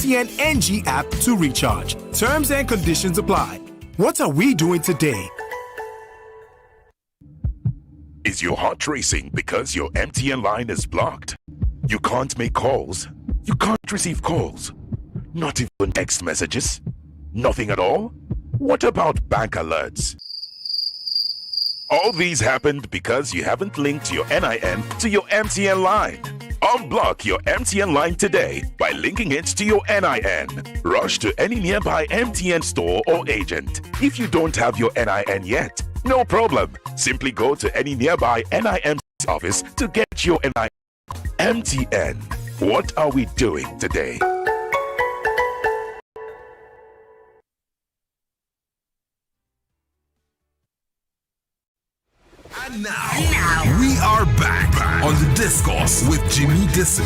MTN NG app to recharge. Terms and conditions apply. What are we doing today? Is your heart racing because your MTN line is blocked? You can't make calls. You can't receive calls. Not even text messages. Nothing at all? What about bank alerts? All these happened because you haven't linked your NIN to your MTN line. Unblock your MTN line today by linking it to your NIN. Rush to any nearby MTN store or agent. If you don't have your NIN yet, no problem. Simply go to any nearby NIN office to get your NIN. MTN. What are we doing today? And now, we are back on the Discourse with Jimi Disu.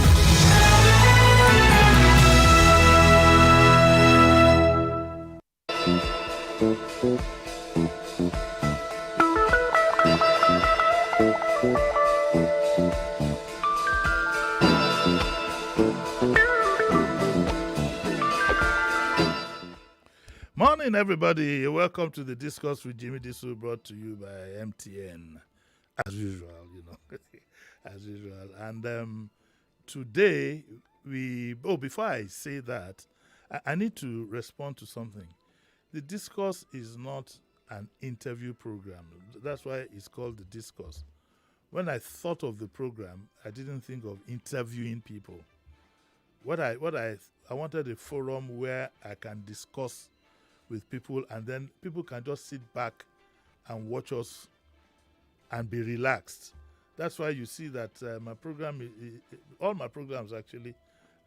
Morning, everybody. Welcome to the Discourse with Jimi Disu, brought to you by MTN. As usual, as usual. And today, before I say that, I need to respond to something. The Discourse is not an interview program. That's why it's called the Discourse. When I thought of the program, I didn't think of interviewing people. I wanted a forum where I can discuss with people, and then people can just sit back and watch us and be relaxed. That's why you see that my program, all my programs actually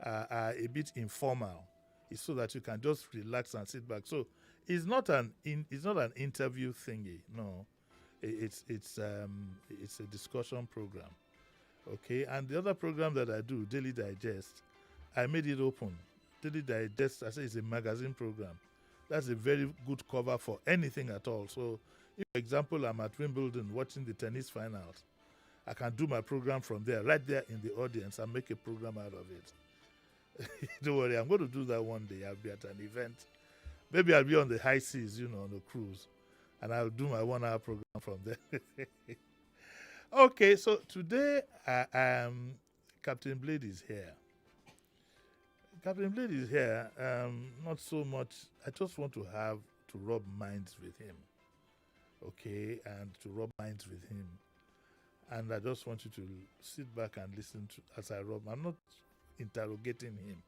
are a bit informal. It's so that you can just relax and sit back. So it's not an interview thingy. No, it's a discussion program. Okay, and the other program that I do, Daily Digest, I made it open. Daily Digest, I say it's a magazine program. That's a very good cover for anything at all. So, if, for example, I'm at Wimbledon watching the tennis finals, I can do my program from there, right there in the audience, and make a program out of it. Don't worry, I'm going to do that one day. I'll be at an event. Maybe I'll be on the high seas, on a cruise, and I'll do my 1 hour program from there. Okay, so today, Captain Blade is here. Captain Blade is here, not so much. I just want to rub minds with him, okay, and to rub minds with him. And I just want you to sit back and listen to as I rub. I'm not interrogating him.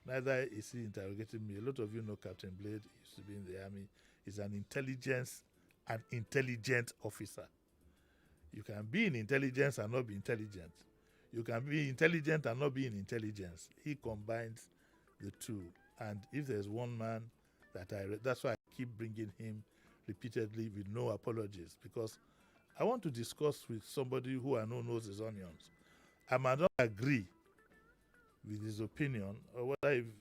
Neither is he interrogating me. A lot of you know Captain Blade. He used to be in the army. He's an intelligent officer. You can be in intelligence and not be intelligent. You can be intelligent and not be in intelligence. He combines the two. And if there's one man that that's why I keep bringing him repeatedly with no apologies, because I want to discuss with somebody who I know knows his onions. I might not agree with his opinion, or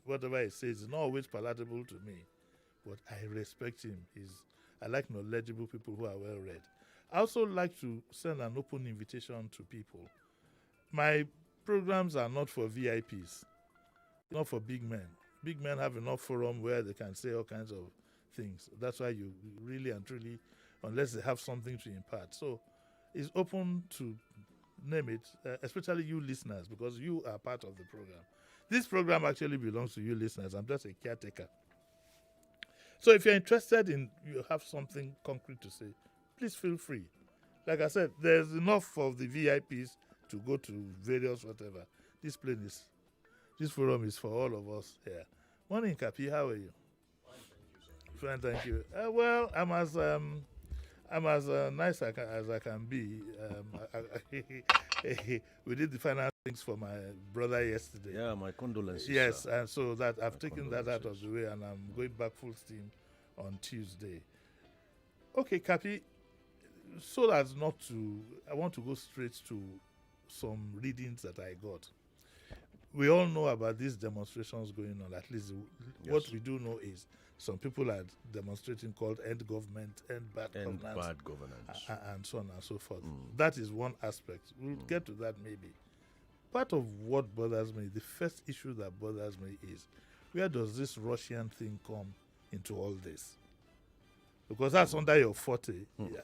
whatever he says is not always palatable to me, but I respect him. I like knowledgeable people who are well read. I also like to send an open invitation to people. My programs are not for VIPs, not for big men. Big men have enough forum where they can say all kinds of things. That's why you really and truly, unless they have something to impart. So it's open to name it, especially you listeners, because you are part of the program. This program actually belongs to you listeners. I'm just a caretaker. So if you're interested you have something concrete to say, please feel free. Like I said, there's enough of the VIPs to go to various whatever. This forum is for all of us here. Morning, Capi, how are you? Fine, thank you. Well, I'm as nice as I can be. We did the final things for my brother yesterday. Yeah, my condolences. Yes, sir. and so that I've taken that out of the way, and I'm going back full steam on Tuesday. Okay, Capi, so as not to, I want to go straight to some readings that I got. We all know about these demonstrations going on. At least what we do know is some people are demonstrating called end government, end bad governance, and so on and so forth. That is one aspect. We'll get to that maybe. Part of what bothers me, the first issue that bothers me is where does this Russian thing come into all this? Because that's under your forte.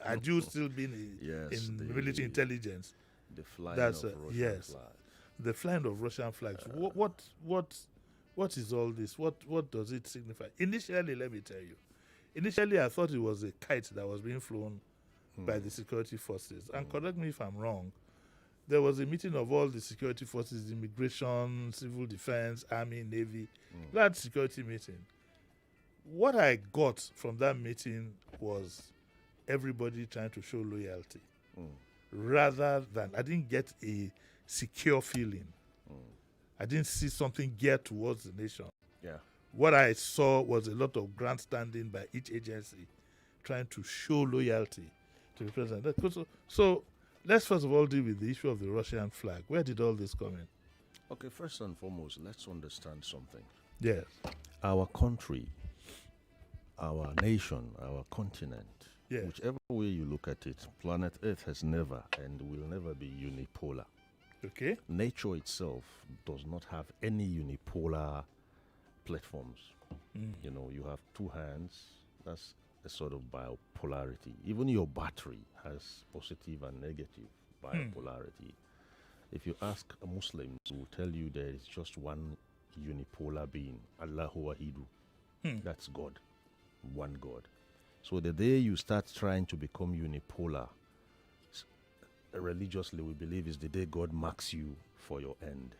Had you still been in military intelligence? The flying of Russian flags. The flying of Russian flags. What is all this? What does it signify? Initially, let me tell you. Initially, I thought it was a kite that was being flown by the security forces. And correct me if I'm wrong. There was a meeting of all the security forces, immigration, civil defense, army, navy, large security meeting. What I got from that meeting was everybody trying to show loyalty, rather than, I didn't get a secure feeling. I didn't see something geared towards the nation. Yeah. What I saw was a lot of grandstanding by each agency trying to show loyalty to the president. So let's first of all deal with the issue of the Russian flag. Where did all this come in? Okay, first and foremost, let's understand something. Yes. Our country, our nation, our continent, whichever way you look at it, planet Earth has never and will never be unipolar. Okay. Nature itself does not have any unipolar platforms. You know, you have two hands. That's a sort of biopolarity. Even your battery has positive and negative biopolarity. If you ask a Muslim, he will tell you there is just one unipolar being, Allahu Wahidu. That's God, one God. So the day you start trying to become unipolar, religiously we believe is the day God marks you for your end.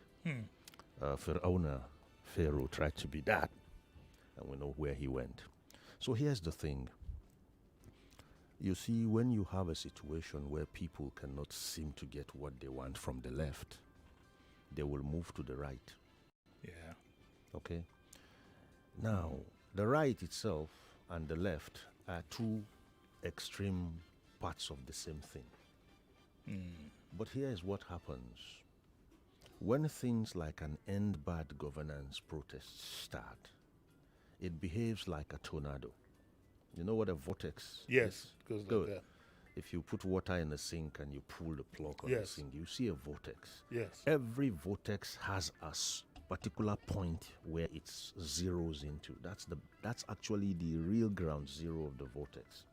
Pharaoh tried to be that, and we know where he went. So here's the thing. You see, when you have a situation where people cannot seem to get what they want from the left, they will move to the right. Yeah. Okay? Now, the right itself and the left are two extreme parts of the same thing. But here is what happens. When things like an end bad governance protest start, it behaves like a tornado. You know what a vortex is? Goes Good. like that. If you put water in a sink and you pull the plug on the sink, you see a vortex. Yes. Every vortex has a particular point where it zeroes into. That's actually the real ground zero of the vortex.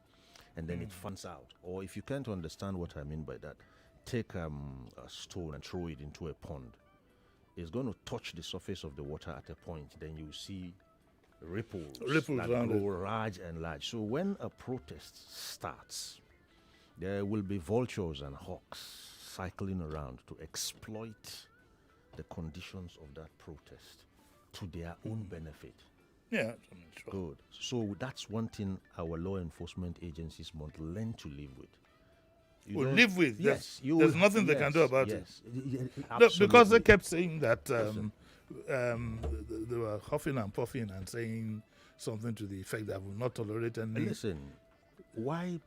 And then it fans out. Or if you can't understand what I mean by that, take a stone and throw it into a pond. It's going to touch the surface of the water at a point. Then you see ripples that grow large and large. So when a protest starts, there will be vultures and hawks cycling around to exploit the conditions of that protest to their own benefit. Yeah, sure. Good. So that's one thing our law enforcement agencies must learn to live with. Live with? Yes. There's nothing they can do about it. No, because they kept saying that they were huffing and puffing and saying something to the effect that will not tolerate any... Listen, why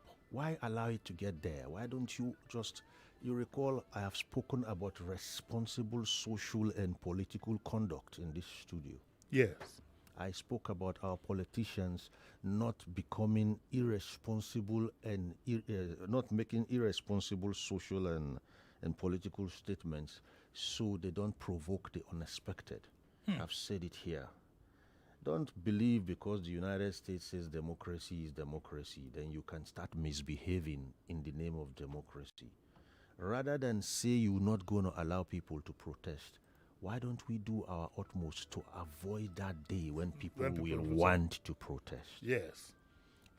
allow it to get there? Why don't you just... You recall I have spoken about responsible social and political conduct in this studio. Yes. I spoke about our politicians not becoming irresponsible and not making irresponsible social and political statements so they don't provoke the unexpected. I've said it here. Don't believe because the United States says democracy is democracy, then you can start misbehaving in the name of democracy. Rather than say you're not going to allow people to protest, why don't we do our utmost to avoid that day when people will want to protest? Yes.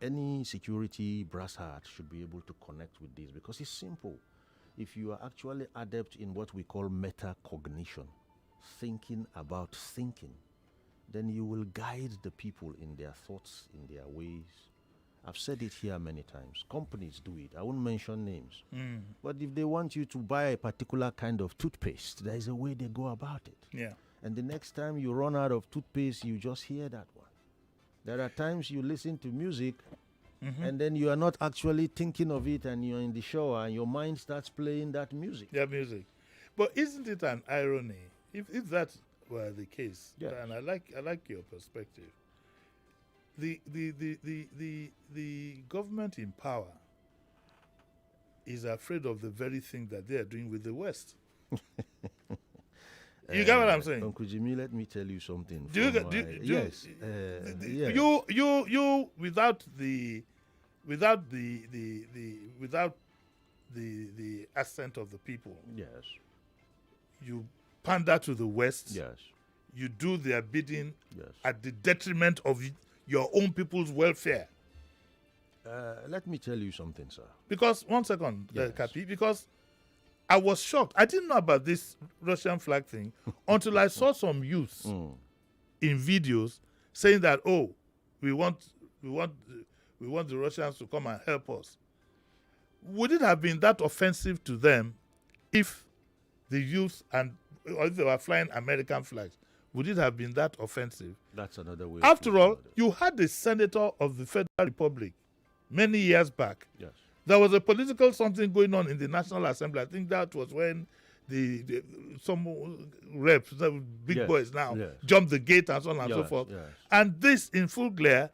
Any security brass heart should be able to connect with this because it's simple. If you are actually adept in what we call metacognition, thinking about thinking, then you will guide the people in their thoughts, in their ways. I've said it here many times. Companies do it. I won't mention names. But if they want you to buy a particular kind of toothpaste, there is a way they go about it. Yeah. And the next time you run out of toothpaste, you just hear that one. There are times you listen to music and then you are not actually thinking of it and you're in the shower and your mind starts playing that music. Yeah, music. But isn't it an irony if that were the case? Yes. And I like your perspective. The government in power is afraid of the very thing that they are doing with the West. You get what I'm saying? Uncle Jimmy, let me tell you something. Do you from get- do- my- do- yes. Yes. You without the assent of the people, Yes. you pander to the West. Yes. You do their bidding Yes. at the detriment of your own people's welfare. Let me tell you something, sir. Because, one second, Yes. Kapi, because I was shocked. I didn't know about this Russian flag thing until I saw some youths in videos saying that, oh, we want the Russians to come and help us. Would it have been that offensive to them if the youth or if they were flying American flags? Would it have been that offensive? That's another way. After all, you had a senator of the Federal Republic many years back. Yes. There was a political something going on in the National Assembly. I think that was when some reps, the big Yes, boys now, yes. jumped the gate and so on and so Yes, forth. yes. And this, in full glare,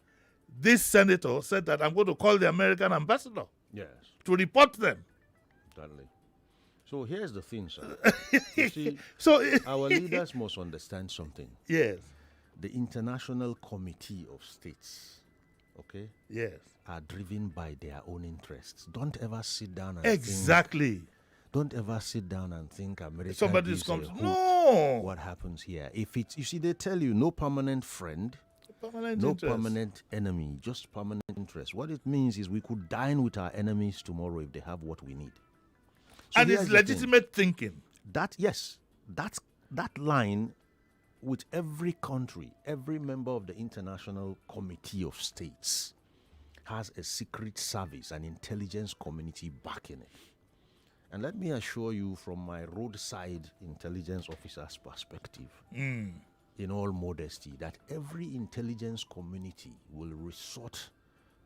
this senator said that I'm going to call the American ambassador Yes. to report them. Certainly. So here's the thing, sir. You see, So, our leaders must understand something. yes, The International Committee of States, okay, yes, are driven by their own interests. Don't ever sit down and exactly. don't ever sit down and think America Somebody's gives a comes. hoot No. what happens here. If it's, you see, they tell you no permanent friend, Permanent no interest. permanent enemy, just permanent interest. What it means is we could dine with our enemies tomorrow if they have what we need. So And here's it's the thing. legitimate thinking. That, yes, that line with every country, every member of the International Committee of States has a secret service, an intelligence community backing it. And let me assure you from my roadside intelligence officer's perspective, in all modesty, that every intelligence community will resort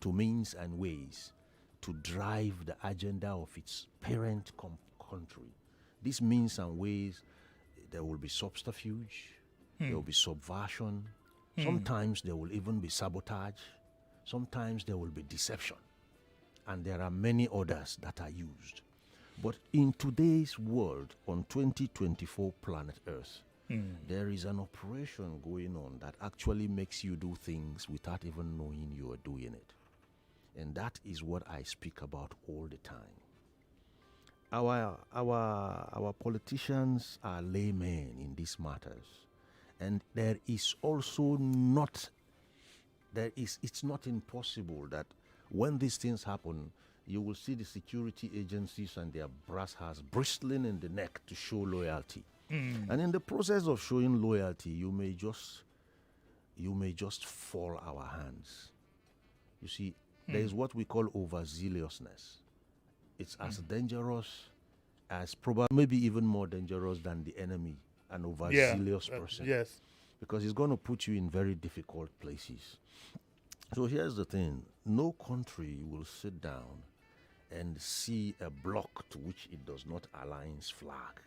to means and ways to drive the agenda of its parent country. These means and ways, there will be subterfuge, there will be subversion, sometimes there will even be sabotage, sometimes there will be deception, and there are many others that are used. But in today's world, on 2024 planet Earth, there is an operation going on that actually makes you do things without even knowing you are doing it. And that is what I speak about all the time. Our politicians are laymen in these matters. And there is also it's not impossible that when these things happen, you will see the security agencies and their brass hairs bristling in the neck to show loyalty. And in the process of showing loyalty, you may just fall our hands. You see, there is what we call overzealousness. It's as dangerous as probably maybe even more dangerous than the enemy, an overzealous person. Yes. Because it's going to put you in very difficult places. So here's the thing. No country will sit down and see a bloc to which it does not align flag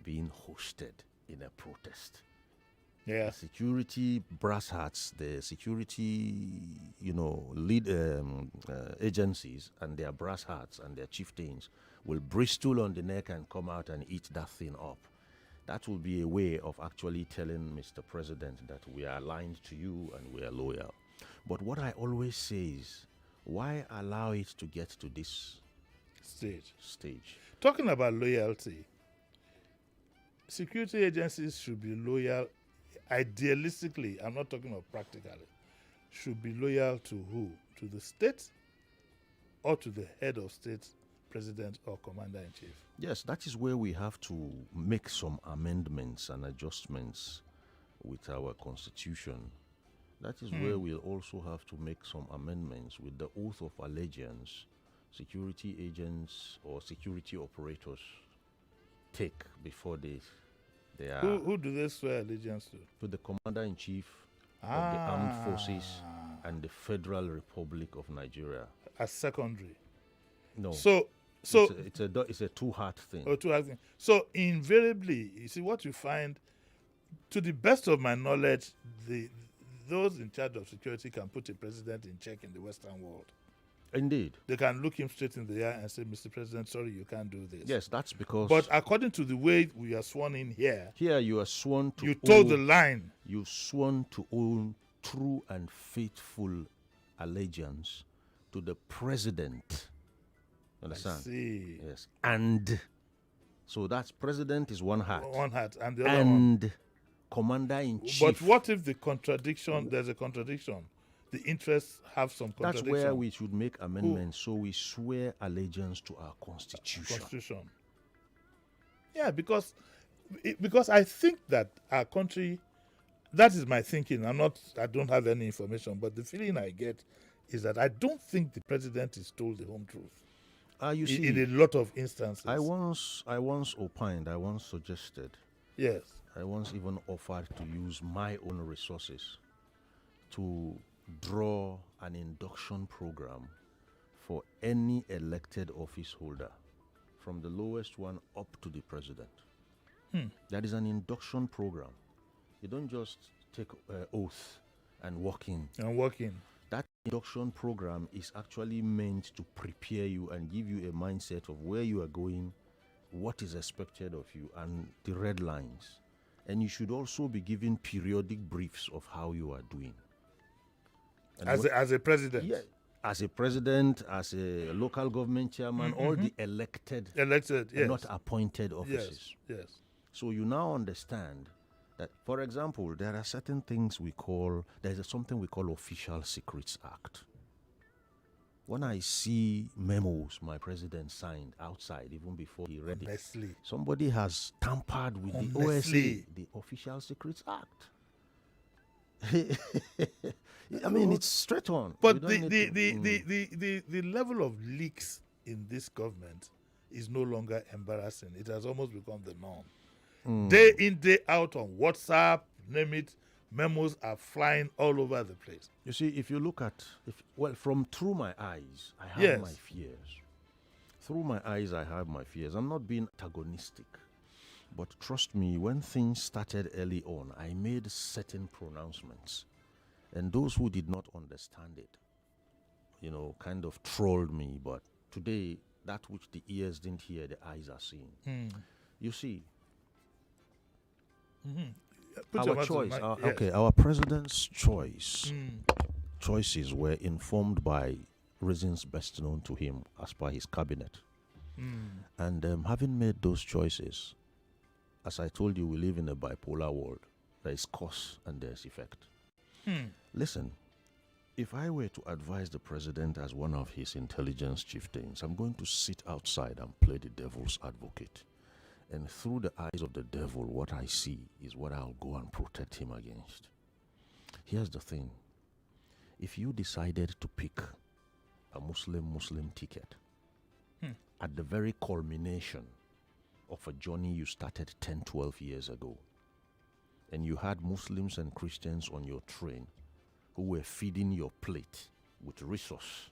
being hosted in a protest. Yeah. The security brass hats, the security, lead agencies and their brass hats and their chieftains will bristle on the neck and come out and eat that thing up. That will be a way of actually telling Mr. President that we are aligned to you and we are loyal. But what I always say is, why allow it to get to this stage? Talking about loyalty, security agencies should be loyal, idealistically, I'm not talking about practically, should be loyal to who? To the state or to the head of state, president or commander-in-chief? Yes, that is where we have to make some amendments and adjustments with our constitution. That is where we'll also have to make some amendments with the oath of allegiance security agents or security operators take before they are... Who do they swear allegiance to? To the Commander-in-Chief of the Armed Forces and the Federal Republic of Nigeria. As secondary? No. So it's a two-heart thing. Oh, two-heart thing. So invariably, you see what you find, to the best of my knowledge, those in charge of security can put a president in check in the Western world. Indeed. They can look him straight in the eye and say, Mr. President, sorry, you can't do this. Yes, that's because. But according to the way we are sworn in here, you are sworn to. You toe the line. You sworn to own true and faithful allegiance to the president. Understand? I see. Yes. And so that's president is one hat. One hat and the other and one. Commander in chief. But what if there's a contradiction? The interests have some contradiction. That's where we should make amendments. So we swear allegiance to our constitution. Yeah, because I think that our country, that is my thinking. I don't have any information, but the feeling I get is that I don't think the president is told the home truth. You see, in a lot of instances. I once opined, I once suggested. Yes. I once even offered to use my own resources to draw an induction program for any elected office holder, from the lowest one up to the president. That is an induction program. You don't just take oath and walk in. That induction program is actually meant to prepare you and give you a mindset of where you are going, what is expected of you, and the red lines. And you should also be given periodic briefs of how you are doing. As a president? Yeah. As a president, as a local government chairman, all the elected, yes. not appointed offices. Yes. So you now understand that, for example, there are certain things there's something we call Official Secrets Act. When I see memos my president signed outside, even before he read it, somebody has tampered with the OSA, the Official Secrets Act. I mean, it's straight on. But the level of leaks in this government is no longer embarrassing. It has almost become the norm. Day in, day out on WhatsApp, name it, memos are flying all over the place. You see, if you look at, from through my eyes, I have my fears. Through my eyes, I have my fears. I'm not being antagonistic. But trust me, when things started early on, I made certain pronouncements. And those who did not understand it, kind of trolled me. But today, that which the ears didn't hear, the eyes are seeing. You see, our choice, our president's choices were informed by reasons best known to him as per his cabinet. And having made those choices, as I told you, we live in a bipolar world. There is cause and there's effect. Listen, if I were to advise the president as one of his intelligence chieftains, I'm going to sit outside and play the devil's advocate. And through the eyes of the devil, what I see is what I'll go and protect him against. Here's the thing. If you decided to pick a Muslim ticket at the very culmination of a journey you started 10, 12 years ago, and you had Muslims and Christians on your train who were feeding your plate with resource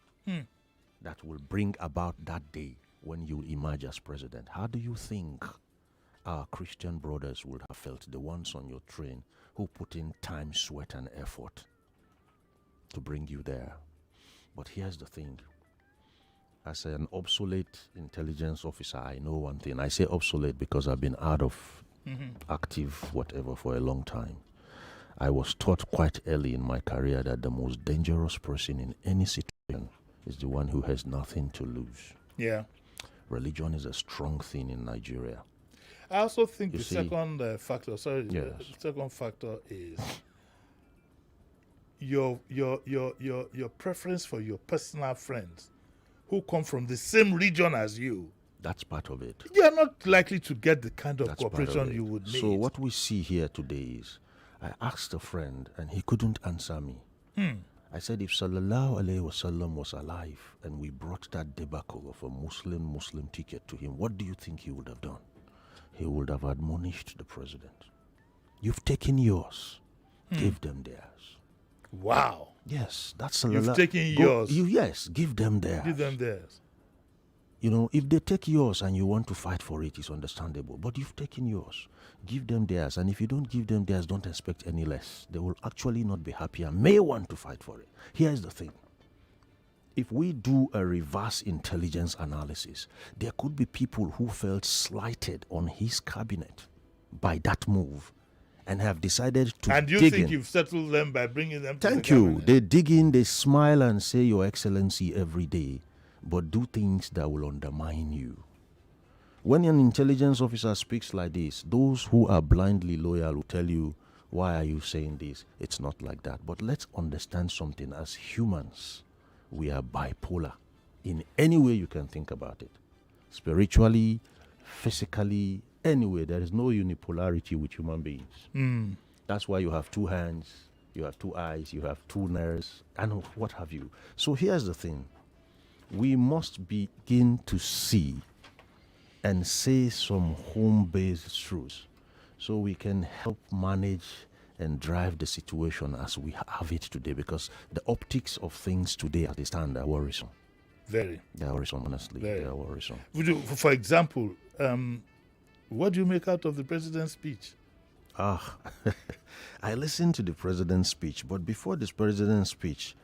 that will bring about that day when you emerge as president, how do you think our Christian brothers would have felt, the ones on your train who put in time, sweat, and effort to bring you there? But here's the thing. As an obsolete intelligence officer, I know one thing. I say obsolete because I've been out of active whatever for a long time. I was taught quite early in my career that the most dangerous person in any situation is the one who has nothing to lose. Yeah. Religion is a strong thing in Nigeria. I also think the second factor, the second factor is your preference for your personal friends who come from the same region as you. That's part of it. You are not likely to get the kind of cooperation you would need. So what we see here today is, I asked a friend and he couldn't answer me. I said, if Sallallahu Alaihi Wasallam was alive and we brought that debacle of a Muslim ticket to him, what do you think he would have done? He would have admonished the president. You've taken yours. Give them theirs. Wow. Yes, that's Sallallahu. You've taken yours. Yes, give them theirs. Give them theirs. If they take yours and you want to fight for it, it's understandable. But you've taken yours. Give them theirs. And if you don't give them theirs, don't expect any less. They will actually not be happy and may want to fight for it. Here's the thing. if we do a reverse intelligence analysis, there could be people who felt slighted on his cabinet by that move and have decided to And you dig think in. you've settled them by bringing them to Thank the you. cabinet? They dig in, they smile and say, Your Excellency, every day, but do things that will undermine you. When an intelligence officer speaks like this, those who are blindly loyal will tell you, why are you saying this? It's not like that. But let's understand something. As humans, we are bipolar in any way you can think about it. Spiritually, physically, anyway, there is no unipolarity with human beings. That's why you have two hands, you have two eyes, you have two nerves, and what have you. So here's the thing. We must begin to see and say some home-based truths so we can help manage and drive the situation as we have it today, because the optics of things today as they stand are worrisome. Very. They are worrisome, honestly. Very. They are worrisome. For example, what do you make out of the president's speech? I listened to the president's speech, but before this president's speech,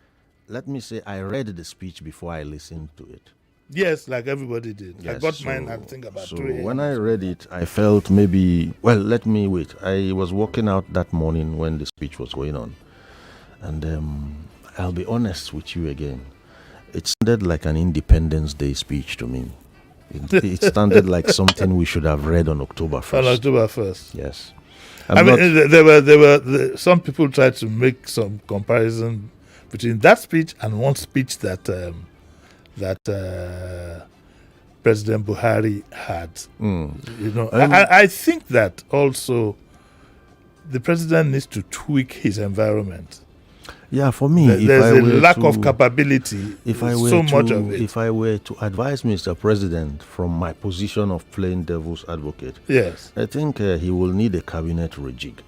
let me say I read the speech before I listened to it. Yes, like everybody did. I Yes, got mine, I think, about so 3 a.m. when I read it, I felt maybe, well, let me wait. I was walking out that morning when the speech was going on. And I'll be honest with you again. It sounded like an Independence Day speech to me. It sounded like something we should have read on October 1st. On October 1st. Yes. There were some people tried to make some comparison between that speech and one speech that President Buhari had. You know, I think that also the president needs to tweak his environment. Yeah, for me, There's a lack of capability. If I were so to, much of it. If I were to advise Mr. President from my position of playing devil's advocate, Yes, I think he will need a cabinet rejig.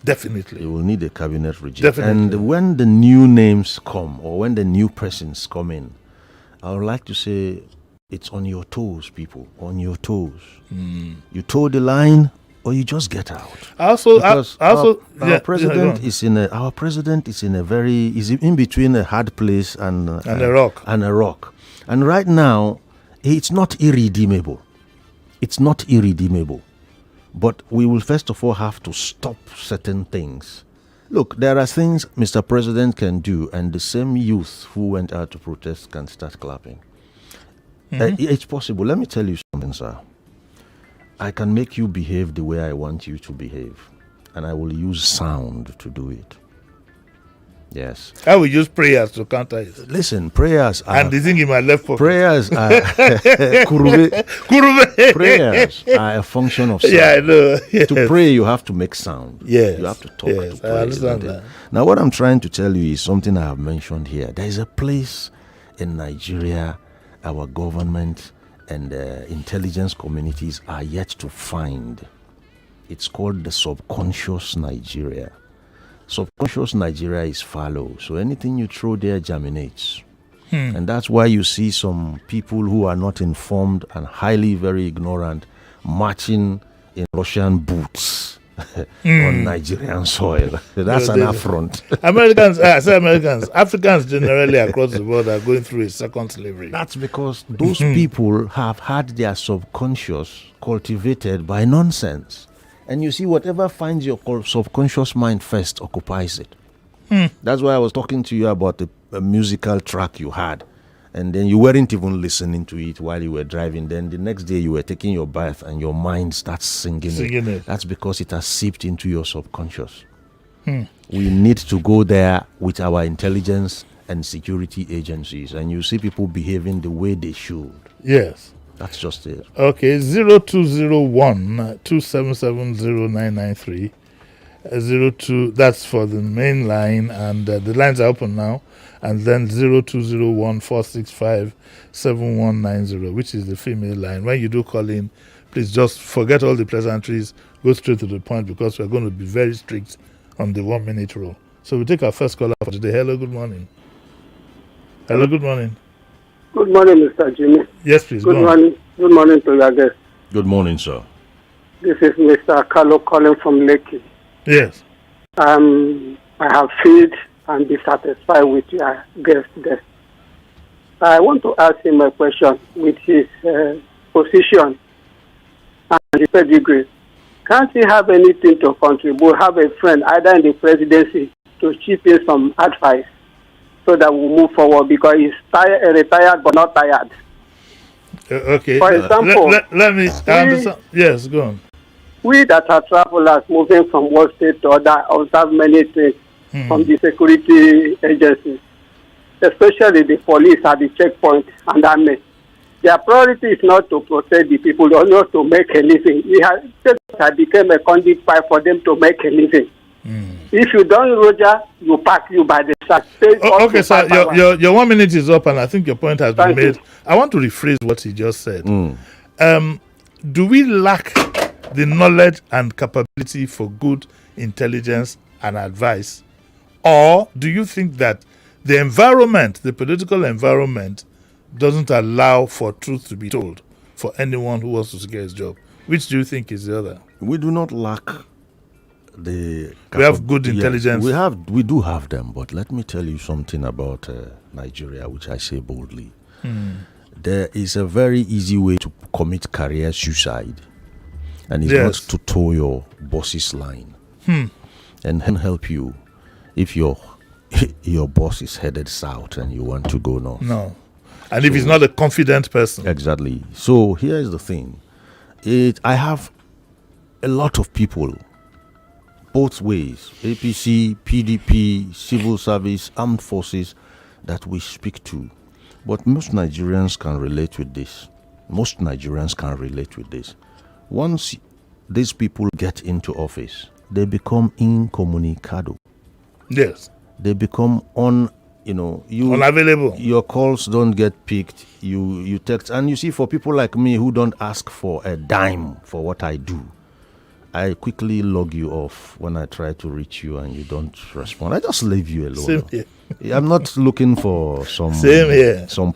definitely. He will need a cabinet rejig. Definitely. And when the new names come, or when the new persons come in, I would like to say it's on your toes, people, on your toes. You toe the line, or you just get out. Because our president is in in between a hard place and a rock. And right now, it's not irredeemable. It's not irredeemable. But we will first of all have to stop certain things. Look, there are things Mr. President can do, and the same youth who went out to protest can start clapping. It's possible. Let me tell you something, sir. I can make you behave the way I want you to behave, and I will use sound to do it. Yes. I will use prayers to counter it. Listen, prayers are... And the thing in my left pocket. Prayers are... Prayers are a function of sound. Yeah, I know. Yes. To pray, you have to make sound. Yes. You have to talk Yes, to pray. I understand isn't it? that. Now, what I'm trying to tell you is something I have mentioned here. There is a place in Nigeria our government and intelligence communities are yet to find. It's called the subconscious Nigeria. Subconscious Nigeria is fallow, so anything you throw there germinates. And that's why you see some people who are not informed and highly very ignorant marching in Russian boots on Nigerian soil. That's an affront. Africans generally across the world are going through a second slavery. That's because those people have had their subconscious cultivated by nonsense. And you see, whatever finds your subconscious mind first occupies it. That's why I was talking to you about a musical track you had. And then you weren't even listening to it while you were driving. Then the next day you were taking your bath and your mind starts singing it. That's because it has seeped into your subconscious. We need to go there with our intelligence and security agencies. And you see people behaving the way they should. Yes. That's just it. Okay, 0201 2770993. 02, that's for the main line, and the lines are open now. And then 0201 465 7190, which is the female line. When you do call in, please just forget all the pleasantries, go straight to the point, because we're going to be very strict on the 1 minute rule. So we take our first caller for today. Hello, good morning. Hello, good morning. Good morning, Mr. Jimmy. Yes, please. Good morning. Good morning to your guest. Good morning, sir. This is Mr. Carlo calling from Lekki. Yes. I have failed and be satisfied with your guest there. I want to ask him a question with his position and his pedigree. Can't he have anything to contribute, have a friend either in the presidency to chip in some advice so that we'll move forward, because he's retired but not tired. Okay. For example, let me understand. Yes, go on. We that are travelers moving from one state to other observe many things from the security agencies, especially the police at the checkpoint and army. Their priority is not to protect the people, or not to make a living. It became a conduit pipe for them to make a living. If you don't, Roger, you pack you by the side. Okay, sir, your 1 minute is up, and I think your point has been made. I want to rephrase what he just said. Do we lack the knowledge and capability for good intelligence and advice? Or do you think that the environment, the political environment, doesn't allow for truth to be told for anyone who wants to secure his job? Which do you think is the other? We do not lack the... We have good intelligence. Yes, we do have them, but let me tell you something about Nigeria, which I say boldly. There is a very easy way to commit career suicide, and it's not to toe your boss's line and help you if your boss is headed south and you want to go north. No. And if he's not a confident person. Exactly. So here's the thing. I have a lot of people, both ways, APC, PDP, civil service, armed forces, that we speak to. But most Nigerians can relate with this. Once these people get into office, they become incommunicado. Yes. They become unavailable. Your calls don't get picked. You text, and you see, for people like me who don't ask for a dime for what I do, I quickly log you off when I try to reach you and you don't respond. I just leave you alone. Same here. I'm not looking for some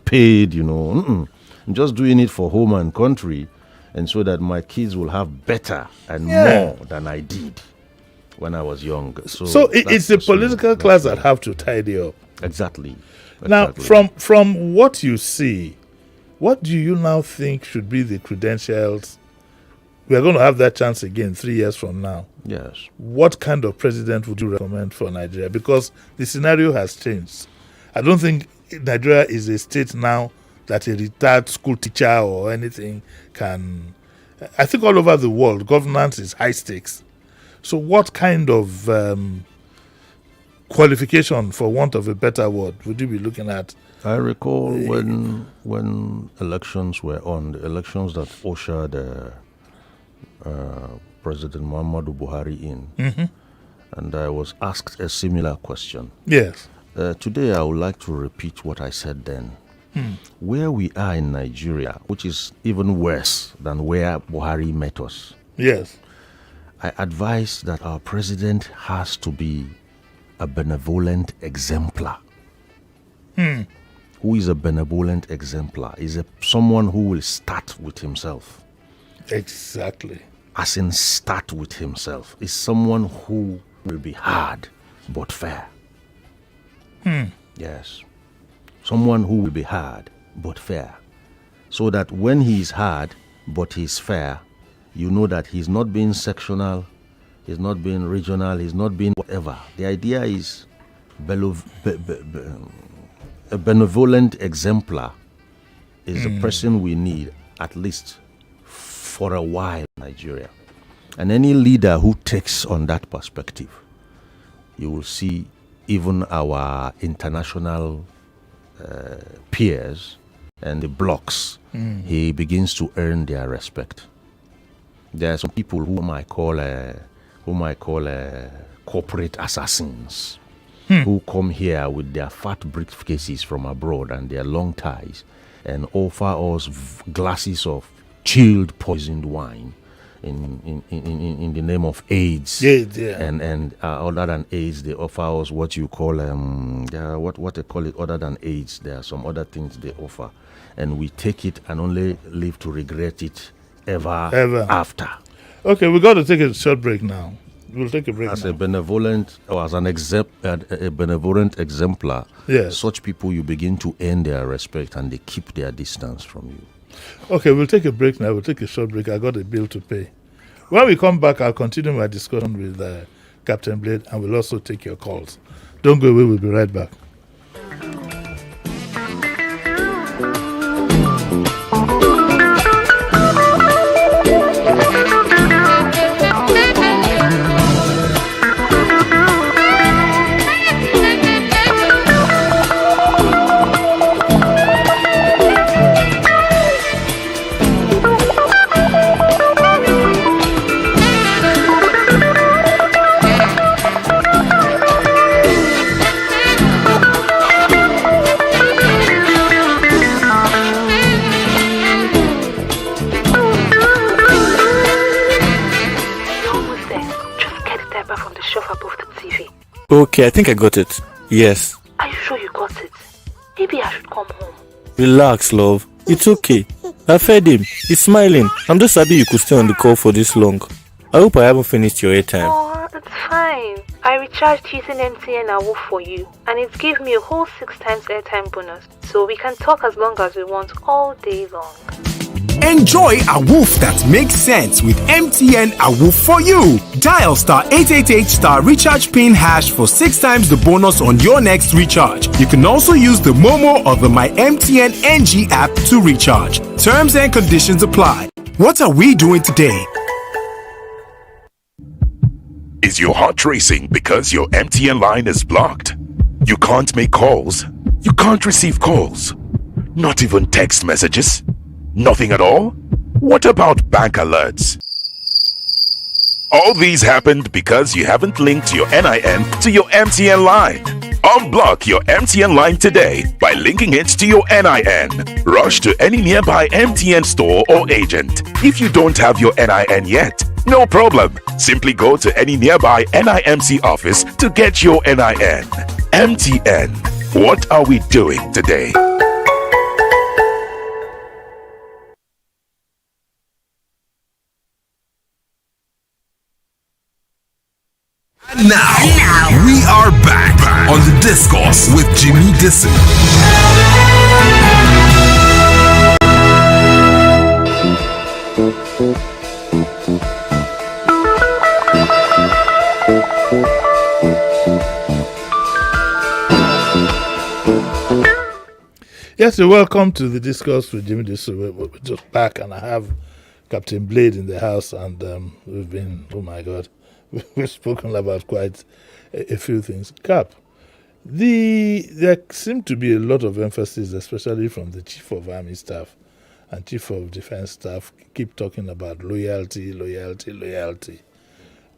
paid, I'm just doing it for home and country, and so that my kids will have better and more than I did when I was young. So it's the political class that have to tidy up. Exactly. Now, from what you see, what do you now think should be the credentials? We are going to have that chance again 3 years from now. Yes. What kind of president would you recommend for Nigeria? Because the scenario has changed. I don't think Nigeria is a state now that a retired school teacher or anything can... I think all over the world, governance is high stakes. So what kind of qualification, for want of a better word, would you be looking at? I recall when elections were on, the elections that ushered President Muhammadu Buhari in, and I was asked a similar question. Yes. Today I would like to repeat what I said then. Where we are in Nigeria, which is even worse than where Buhari met us. Yes. I advise that our president has to be a benevolent exemplar. Who is a benevolent exemplar? Is someone who will start with himself. Exactly. As in, start with himself. Is someone who will be hard but fair. Yes. Someone who will be hard but fair. So that when he is hard but he's fair, you know that he's not being sectional, he's not being regional, he's not being whatever. The idea is a benevolent exemplar is the person we need, at least for a while in Nigeria. And any leader who takes on that perspective, you will see even our international peers and the blocs, he begins to earn their respect. There are some people whom I call corporate assassins, who come here with their fat briefcases from abroad and their long ties and offer us glasses of chilled poisoned wine in the name of AIDS. And other than AIDS, they offer us what you call what they call it other than AIDS. There are some other things they offer, and we take it and only live to regret it ever after. Okay, we got to take a short break now. We'll take a break as now. a benevolent or as a benevolent exemplar. Yes. Such people, you begin to earn their respect and they keep their distance from you. Okay, we'll take a break now. We'll take a short break. I got a bill to pay. When we come back, I'll continue my discussion with Captain Blade, and we'll also take your calls. Don't go away. We'll be right back. Okay, I think I got it. Yes. Are you sure you got it? Maybe I should come home. Relax, love. It's okay. I fed him. He's smiling. I'm just happy you could stay on the call for this long. I hope I haven't finished your airtime. Oh, it's fine. I recharged using MTN Awoof for you, and it gave me a whole 6 times airtime bonus. So we can talk as long as we want all day long. Enjoy a woof that makes sense with MTN Awoof for you. Dial *888 recharge pin hash for 6 times the bonus on your next recharge. You can also use the Momo or the My MTN NG app to recharge. Terms and conditions apply. What are we doing today? Is your heart racing because your MTN line is blocked? You can't make calls. You can't receive calls. Not even text messages. Nothing at all? What about bank alerts? All these happened because you haven't linked your NIN to your MTN line. Unblock your MTN line today by linking it to your NIN. Rush to any nearby MTN store or agent. If you don't have your NIN yet, no problem. Simply go to any nearby NIMC office to get your NIN. MTN. What are we doing today? And now, we are back on the Discourse with Jimi Disu. Yes, so welcome to the Discourse with Jimi Disu. We're just back, and I have Captain Blade in the house, and we've been, oh my God, we've spoken about quite a few things. Cap, there seemed to be a lot of emphasis, especially from the Chief of Army Staff and Chief of Defense Staff, keep talking about loyalty.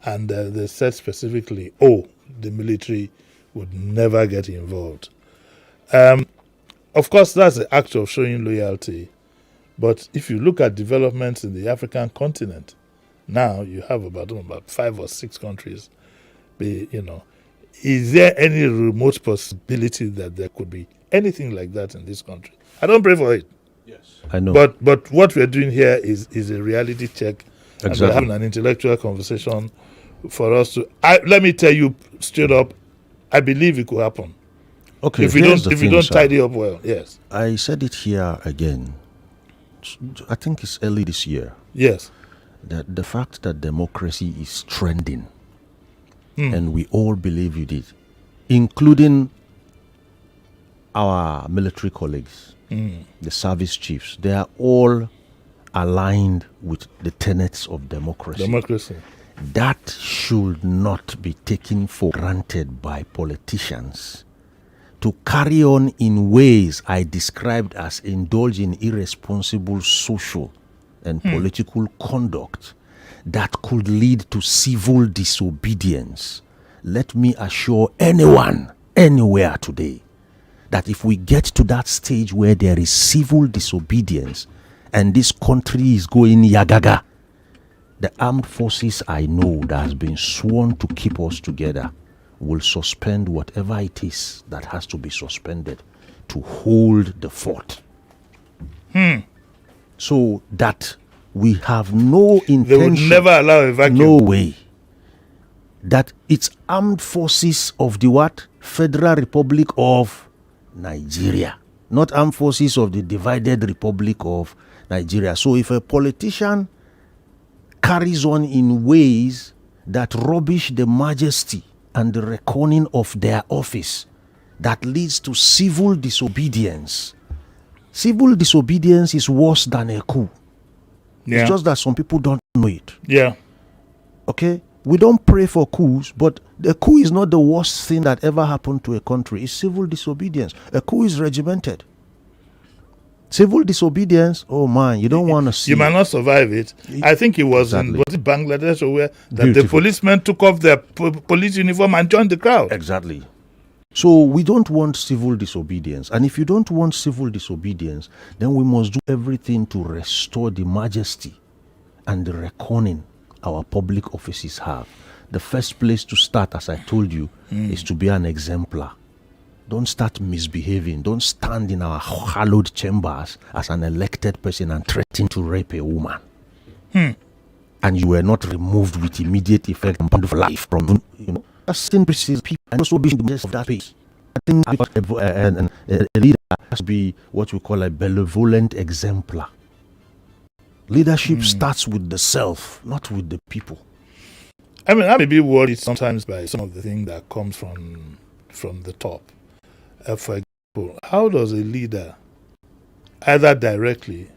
And they said specifically, the military would never get involved. Of course, that's the act of showing loyalty. But if you look at developments in the African continent, now you have about 5 or 6 countries. Is there any remote possibility that there could be anything like that in this country? I don't pray for it. Yes, I know. But what we're doing here is a reality check. Exactly. And we're having an intellectual conversation for us to. Let me tell you straight up, I believe it could happen. Okay, if you don't tidy up well, yes. I said it here again. I think it's early this year. Yes. That the fact that democracy is trending, and we all believe it, including our military colleagues, the service chiefs, they are all aligned with the tenets of democracy. That should not be taken for granted by politicians to carry on in ways I described as indulging irresponsible social and political conduct that could lead to civil disobedience. Let me assure anyone, anywhere today, that if we get to that stage where there is civil disobedience and this country is going yagaga, the armed forces I know that has been sworn to keep us together will suspend whatever it is that has to be suspended to hold the fort. So that we have no intention. They would never allow a vacuum. No way. that it's armed forces of the what? Federal Republic of Nigeria, not armed forces of the divided Republic of Nigeria. So if a politician carries on in ways that rubbish the majesty and the reckoning of their office, that leads to civil disobedience. Civil disobedience is worse than a coup. Yeah. It's just that some people don't know it. Yeah. Okay? We don't pray for coups, but the coup is not the worst thing that ever happened to a country. It's civil disobedience. A coup is regimented. Civil disobedience, oh man, you don't want to see. You might not survive it. I think it was Exactly. in was it Bangladesh or where that the Beautiful. policemen took off their police uniform and joined the crowd. Exactly. So we don't want civil disobedience. And if you don't want civil disobedience, then we must do everything to restore the majesty and the reckoning our public offices have. The first place to start, as I told you, is to be an exemplar. Don't start misbehaving. Don't stand in our hallowed chambers as an elected person and threaten to rape a woman. And you were not removed with immediate effect and of life from, that's sin preceding people and also being the best of that pace. I think a leader has to be what we call a benevolent exemplar. Leadership starts with the self, not with the people. I mean, I may be worried sometimes by some of the things that comes from the top. For example, how does a leader, either directly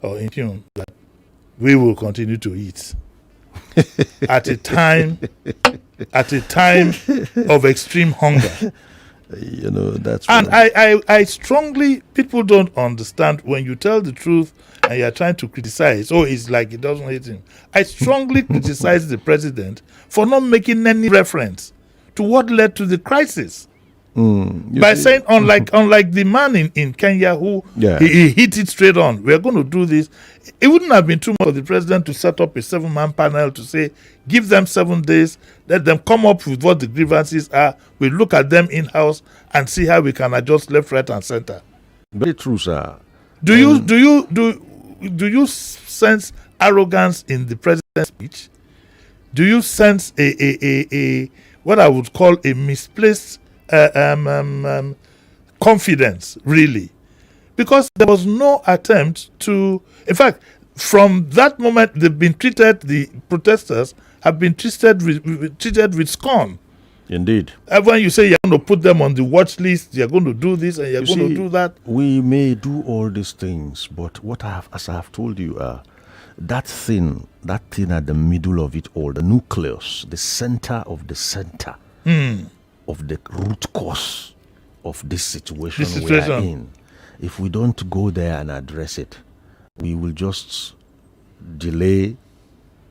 or in tune, that we will continue to eat at a time of extreme hunger? That's And right. I strongly, people don't understand when you tell the truth and you're trying to criticize. Oh, it's like it doesn't hit him. I strongly criticize the president for not making any reference to what led to the crisis. By saying, unlike the man in Kenya who he hit it straight on, we're going to do this. It wouldn't have been too much for the president to set up a 7-man panel to say, give them 7 days, let them come up with what the grievances are. We look at them in-house and see how we can adjust left, right, and center. Very true, sir. Do you sense arrogance in the president's speech? Do you sense a what I would call a misplaced confidence, really? Because there was no attempt to, in fact, from that moment the protesters have been treated with scorn. Indeed. And when you say you're going to put them on the watch list, you're going to do this and you're going to do that. We may do all these things, but as I have told you, that thing at the middle of it all, the nucleus, the center of the center of the root cause of this situation we are in, if we don't go there and address it, we will just delay,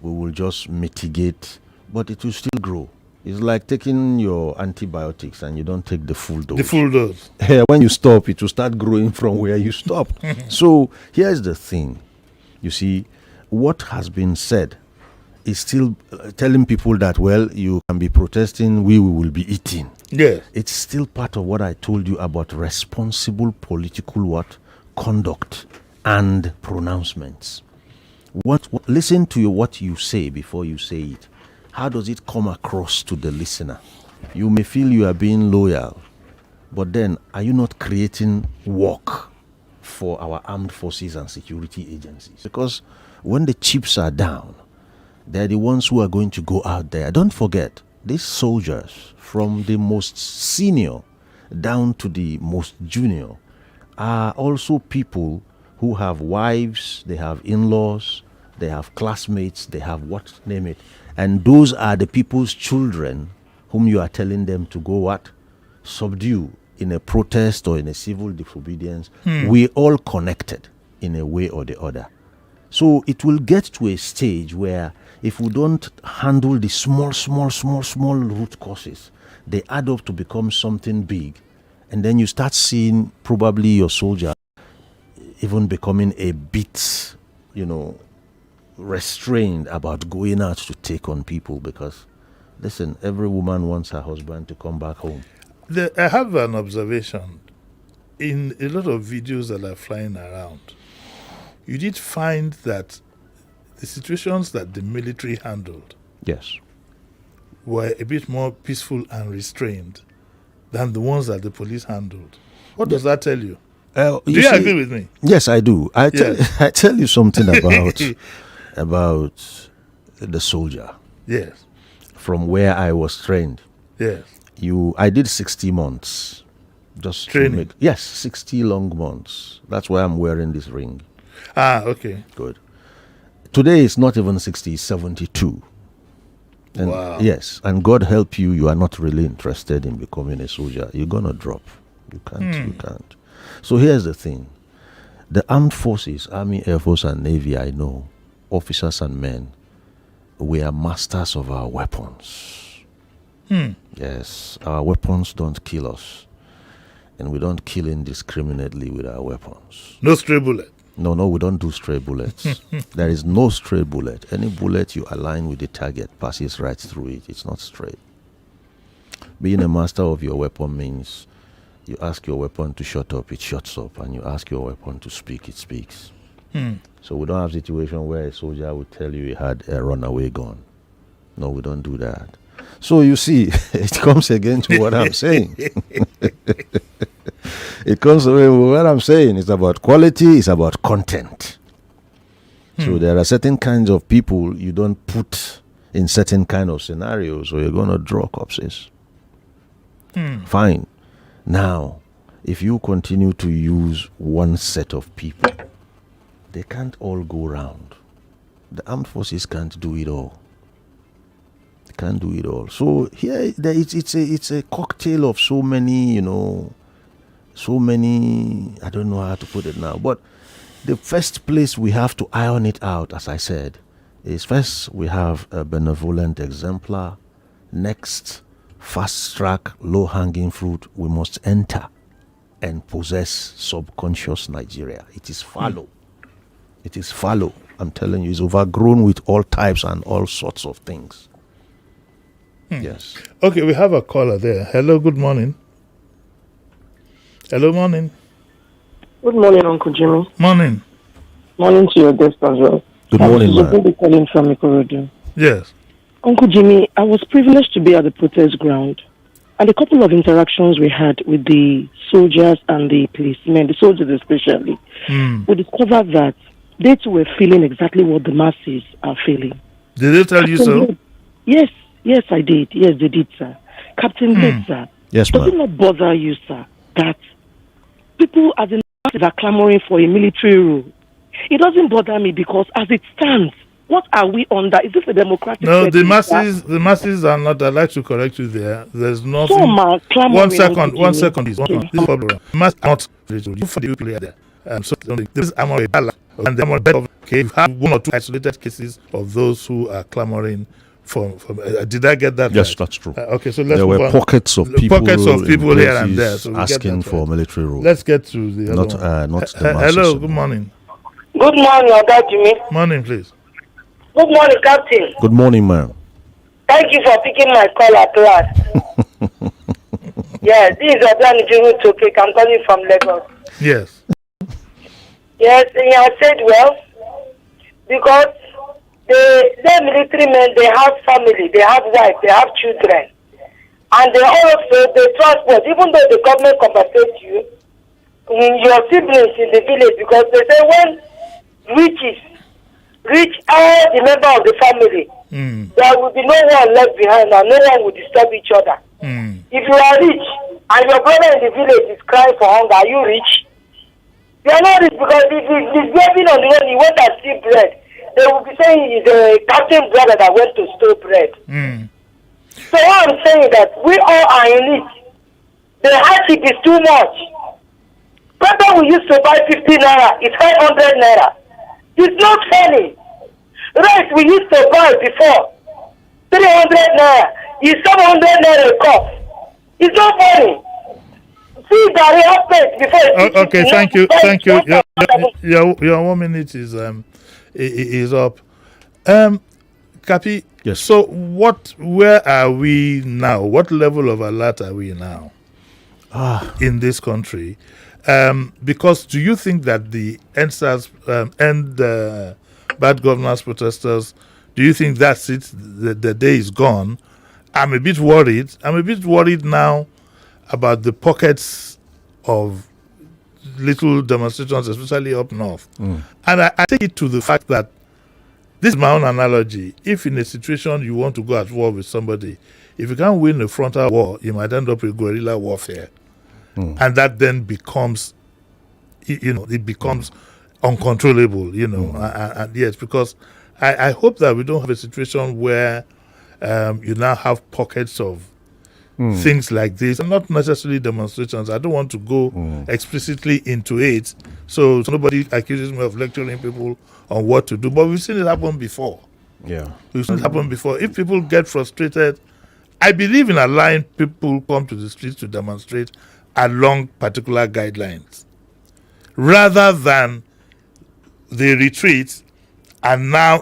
we will just mitigate, but it will still grow. It's like taking your antibiotics and you don't take the full dose. The full dose. When you stop, it will start growing from where you stopped. So here's the thing. You see, what has been said is still telling people that, well, you can be protesting, we will be eating. Yes. It's still part of what I told you about responsible political conduct and pronouncements. Listen to what you say before you say it. How does it come across to the listener? You may feel you are being loyal, but then are you not creating work for our armed forces and security agencies? Because when the chips are down, they're the ones who are going to go out there. Don't forget, these soldiers, from the most senior down to the most junior, are also people who have wives, they have in-laws, they have classmates, they have name it. And those are the people's children whom you are telling them to go subdue in a protest or in a civil disobedience. We're all connected in a way or the other. So it will get to a stage where if we don't handle the small root causes, they add up to become something big. And then you start seeing probably your soldier even becoming a bit, restrained about going out to take on people, because listen, every woman wants her husband to come back home. I have an observation in a lot of videos that are flying around. You did find that the situations that the military handled, Yes. were a bit more peaceful and restrained than the ones that the police handled. What does that tell you? Do you agree with me? Yes, I do. I tell you something about the soldier. Yes. From where I was trained. Yes. I did 60 months. Just training. 60 long months. That's why I'm wearing this ring. Okay. Good. Today it's not even 60, it's 72. And wow. Yes, and God help you, you are not really interested in becoming a soldier. You're going to drop. You can't. So here's the thing. The armed forces, Army, Air Force, and Navy, I know, officers and men, we are masters of our weapons. Yes, our weapons don't kill us. And we don't kill indiscriminately with our weapons. No stray bullet. No, we don't do stray bullets. There is no stray bullet. Any bullet you align with the target passes right through it. It's not straight. Being a master of your weapon means you ask your weapon to shut up, it shuts up. And you ask your weapon to speak, it speaks. So we don't have a situation where a soldier would tell you he had a runaway gun. No, we don't do that. So you see, it comes again to what I'm saying. It comes away with what I'm saying. It's about quality, it's about content. So there are certain kinds of people you don't put in certain kind of scenarios or you're going to draw corpses. Fine. Now, if you continue to use one set of people, they can't all go round. The armed forces can't do it all. Can't do it all. So here, it's a cocktail of so many, I don't know how to put it now. But the first place we have to iron it out, as I said, is first we have a benevolent exemplar. Next, fast track, low hanging fruit, we must enter and possess subconscious Nigeria. It is fallow. It is fallow. I'm telling you, it's overgrown with all types and all sorts of things. Yes. Okay, we have a caller there. Hello, good morning. Hello, morning. Good morning, Uncle Jimmy. Morning. Morning to your guest as well. Good morning, I'm calling from Ikorodu. Yes. Uncle Jimmy, I was privileged to be at the protest ground, and a couple of interactions we had with the soldiers and the policemen, the soldiers especially, we discovered that they too were feeling exactly what the masses are feeling. Did they tell you so? Yes, I did. Yes, they did, sir. Captain Blake, sir. Yes, does it not bother you, sir, that people as in masses are clamoring for a military rule? It doesn't bother me because as it stands, what are we under? Is this a democratic? No, the masses are not. I'd like to correct you there. There's nothing. Some are clamoring. One second. This problem. Mass not you for the player there. So this is Amore and the okay. You have one or two isolated cases of those who are clamoring. Did I get that? Yes, right? that's true. Okay, so let's there were pockets of people here and there so asking for military rule. Let's get to the other one. Not the masses. Hello, good morning. Good morning, Oga Jimmy. Morning, please. Good morning, Captain. Good morning, ma'am. Thank you for picking my call at last. Yes, this is Oga Jimmy Tokek. I'm calling from Lagos. Yes. Yes, and you have said well, because the military men, they have family, they have wife, they have children. And they also, they transport, even though the government compensates you, in your siblings in the village, because they say when reach all the member of the family, there will be no one left behind and no one will disturb each other. If you are rich and your brother in the village is crying for hunger, are you rich? You are not rich because if he's living on the road, he went and steal bread. They will be saying he's a captain brother that went to steal bread. So what I'm saying is that we all are in it. The hardship is too much. Pepper we used to buy 50 naira, it's 500 naira. It's not funny. Rice we used to buy before, 300 naira, is 700 naira a cup. It's not funny. See Gary Update before. Okay, thank you. Your 1 minute is up. Capi. Yes. So where are we now? What level of alert are we now in this country? Because do you think that the NSAS and bad governance protesters, do you think that's it? The day is gone, I'm a bit worried. I'm a bit worried now about the pockets of little demonstrations, especially up north. And I take it to the fact that this is my own analogy. If in a situation you want to go at war with somebody, if you can't win a frontal war, you might end up with guerrilla warfare. And that then becomes, it becomes uncontrollable, and yes, because I hope that we don't have a situation where you now have pockets of things like this, and not necessarily demonstrations. I don't want to go explicitly into it, so nobody accuses me of lecturing people on what to do. But we've seen it happen before. Yeah, we've seen it happen before. If people get frustrated, I believe in allowing people come to the streets to demonstrate along particular guidelines, rather than they retreat, and now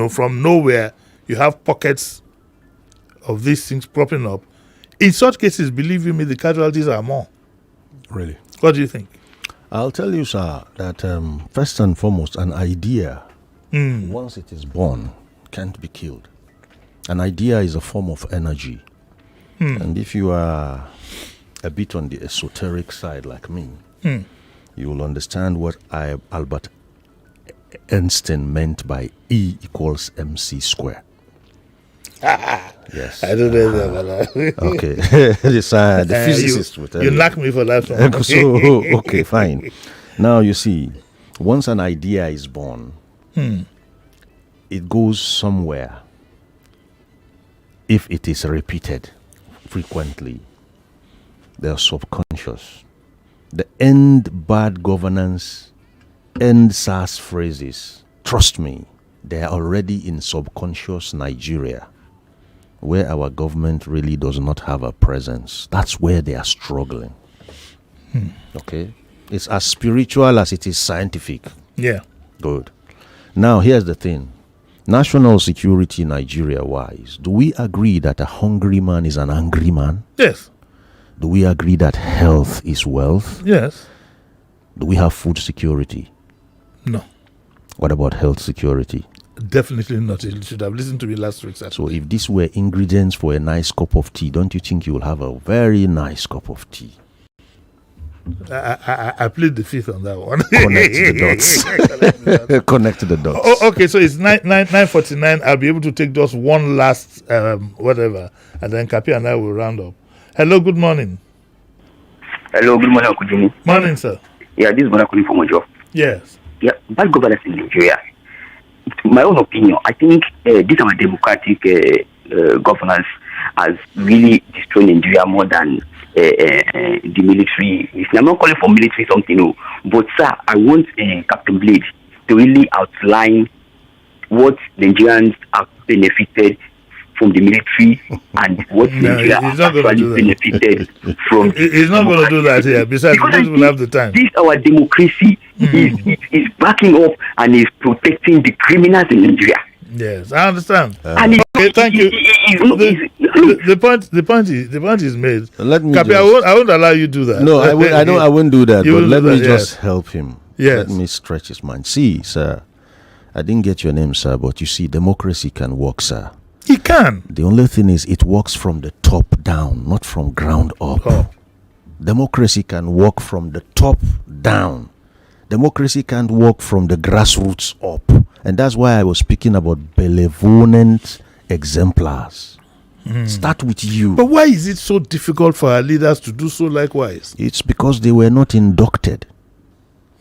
from nowhere you have pockets of these things propping up. In such cases, believe you me, the casualties are more. Really? What do you think? I'll tell you, sir, that first and foremost, an idea, once it is born, can't be killed. An idea is a form of energy. And if you are a bit on the esoteric side like me, you will understand what Albert Einstein meant by E equals MC square. Yes. I don't know that. Okay. The physicist will tell you. You knock me for that one. So, okay, fine. Now, you see, once an idea is born, it goes somewhere if it is repeated frequently. They are subconscious. The end bad governance, end SARS phrases, trust me, they are already in subconscious Nigeria, where our government really does not have a presence. That's where they are struggling. Okay? It's as spiritual as it is scientific. Yeah. Good. Now, here's the thing. National security Nigeria-wise, do we agree that a hungry man is an angry man? Yes. Do we agree that health is wealth? Yes. Do we have food security? No. What about health security? Definitely not. You should have listened to me last week. So if these were ingredients for a nice cup of tea, don't you think you will have a very nice cup of tea? I plead the fifth on that one. Connect the dots. Connect the dots. Oh, okay, so it's 9:49. I'll be able to take just one last whatever, and then Kapi and I will round up. Hello, good morning. Hello, good morning, Uncle Jimmy. Morning, sir. Yeah, this is Bona calling from Ojo. Yes. Yeah, bad governance in Nigeria. My own opinion, I think this our democratic governance has really destroyed Nigeria more than the military. I'm not calling for military something, no. But, sir, I want Captain Blade to really outline what Nigerians have benefited from the military and what Nigeria has actually benefited from. He's not going to do that here. Besides, we don't have the time. This our democracy is backing up and is protecting the criminals in Nigeria. Yes, I understand. And okay, thank you. The point is made. Let me Kapi, I won't allow you to do that. No, I won't do that. But let me just yes. help him. Yes. Let me stretch his mind. See, sir, I didn't get your name, sir, but you see, democracy can work, sir. It can. The only thing is it works from the top down, not from ground up. Oh. Democracy can work from the top down. Democracy can't work from the grassroots up. And that's why I was speaking about benevolent exemplars. Start with you. But why is it so difficult for our leaders to do so likewise? It's because they were not inducted.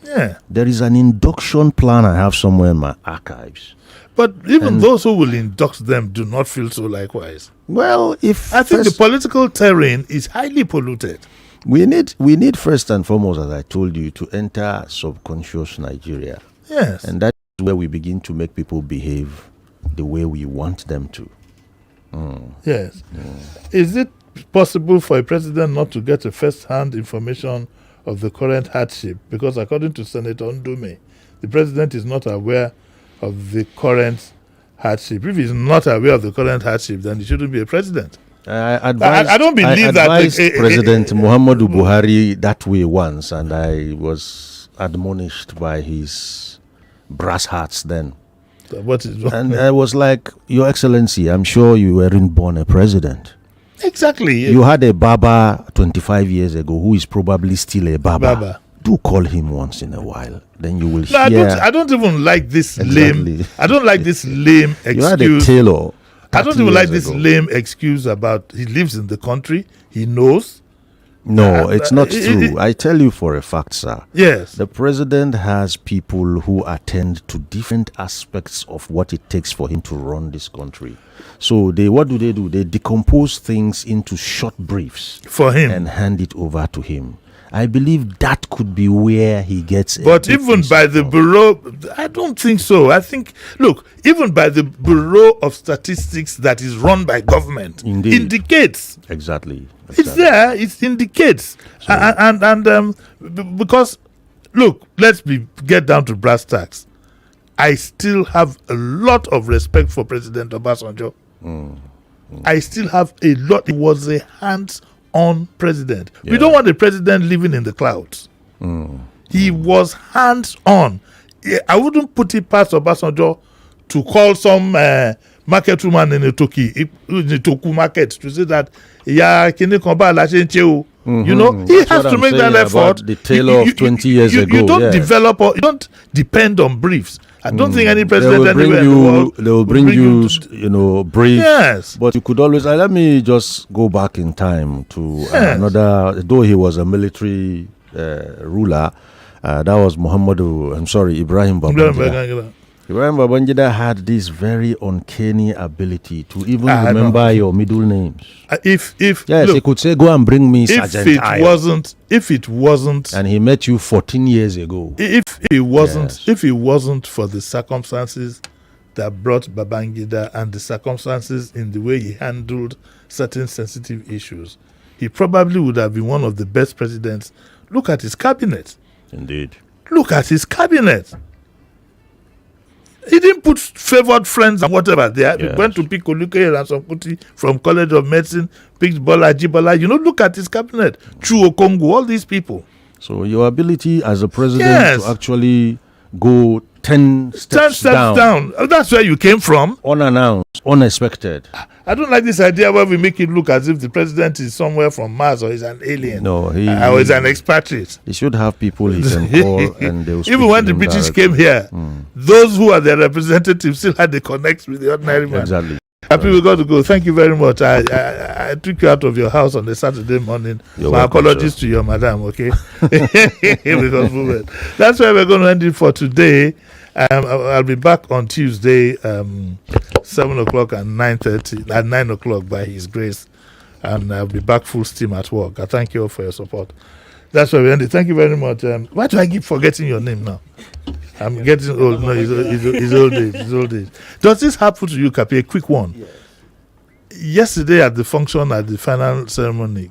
Yeah. There is an induction plan I have somewhere in my archives. But even those who will induct them do not feel so likewise. Well, I think the political terrain is highly polluted. We need first and foremost, as I told you, to enter subconscious Nigeria. Yes. And that's where we begin to make people behave the way we want them to. Yes. Is it possible for a president not to get a first-hand information of the current hardship? Because according to Senator Ndume, the president is not aware of the current hardship. If he's not aware of the current hardship, then he shouldn't be a president. I don't believe that. President Muhammadu Buhari that way once, and I was admonished by his brass hats then. What is wrong? And I was like, Your Excellency, I'm sure you weren't born a president. Exactly. You had a Baba 25 years ago who is probably still a Baba. Do call him once in a while. Then you will hear. I don't even like this lame. I don't like this lame excuse. You had a tailor. I don't even like this lame excuse about he lives in the country. He knows. No, it's not true. I tell you for a fact, sir. Yes. The president has people who attend to different aspects of what it takes for him to run this country. So what do? They decompose things into short briefs for him and hand it over to him. I believe that could be where he gets. But even by the Bureau, I don't think so. I think, look, even by the Bureau of Statistics that is run by government, indicates. Exactly. It's there. It indicates. So, and because, look, get down to brass tacks. I still have a lot of respect for President Obasanjo. I still have a lot. He was a hands-on president. Yeah. We don't want a president living in the clouds. He was hands-on. I wouldn't put it past Obasanjo to call some market woman in the Toku market to say that you know, he has to make that effort. The tailor of 20 years ago. You don't develop or you don't depend on briefs. I don't think any president anywhere in the world they will bring you briefs. Yes. But you could always let me just go back in time to another. Though he was a military ruler, that was Ibrahim Babangida. Ibrahim Babangida had this very uncanny ability to even remember your middle names. He could say, "Go and bring me Sergeant Ayo." If it wasn't, and he met you 14 years ago. If it wasn't for the circumstances that brought Babangida and the circumstances in the way he handled certain sensitive issues, he probably would have been one of the best presidents. Look at his cabinet. Indeed. Look at his cabinet. He didn't put favored friends and whatever there. He went to pick Oluke and Sankuti from College of Medicine, picked Bola Jibola. Look at his cabinet. Chu Okongu, all these people. So your ability as a president to actually go 10 steps down. That's where you came from. Unannounced, unexpected. I don't like this idea where we make it look as if the president is somewhere from Mars or is an alien. No, or is an expatriate. He should have people he can call and they'll even when the British came here, those who are their representatives still had the connect with the ordinary man. Exactly. Happy we got to go. Thank you very much. I took you out of your house on a Saturday morning. My apologies to your madam, okay? Because that's where we're going to end it for today. I'll be back on Tuesday, 7 o'clock and 9:30, at 9 o'clock by His grace. And I'll be back full steam at work. I thank you all for your support. That's where we end it. Thank you very much. Why do I keep forgetting your name now? I'm getting old. No, it's old age. Does this happen to you, Kapi? A quick one. Yes. Yesterday at the function, at the final ceremony,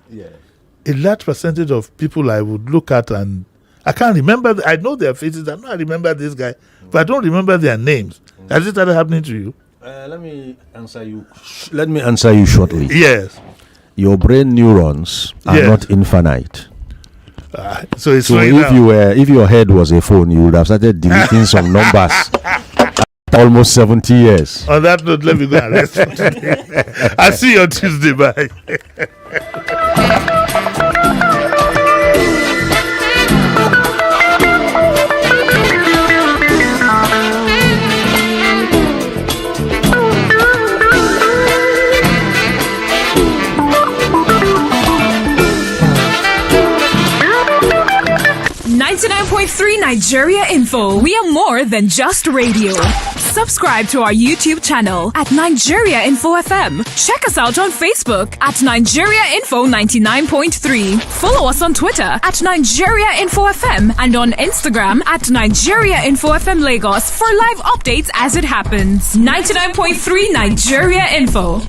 a large percentage of people I would look at and I can't remember. I know their faces. I know I remember this guy, but I don't remember their names. Has it started happening to you? Let me answer you shortly. Yes. Your brain neurons are not infinite. So if your head was a phone, you would have started deleting some numbers after almost 70 years. On that note, let me go and rest for today. I'll see you on Tuesday. Bye. 99.3 Nigeria Info. We are more than just radio. Subscribe to our YouTube channel at Nigeria Info FM. Check us out on Facebook at Nigeria Info 99.3. Follow us on Twitter at Nigeria Info FM and on Instagram at Nigeria Info FM Lagos for live updates as it happens. 99.3 Nigeria Info.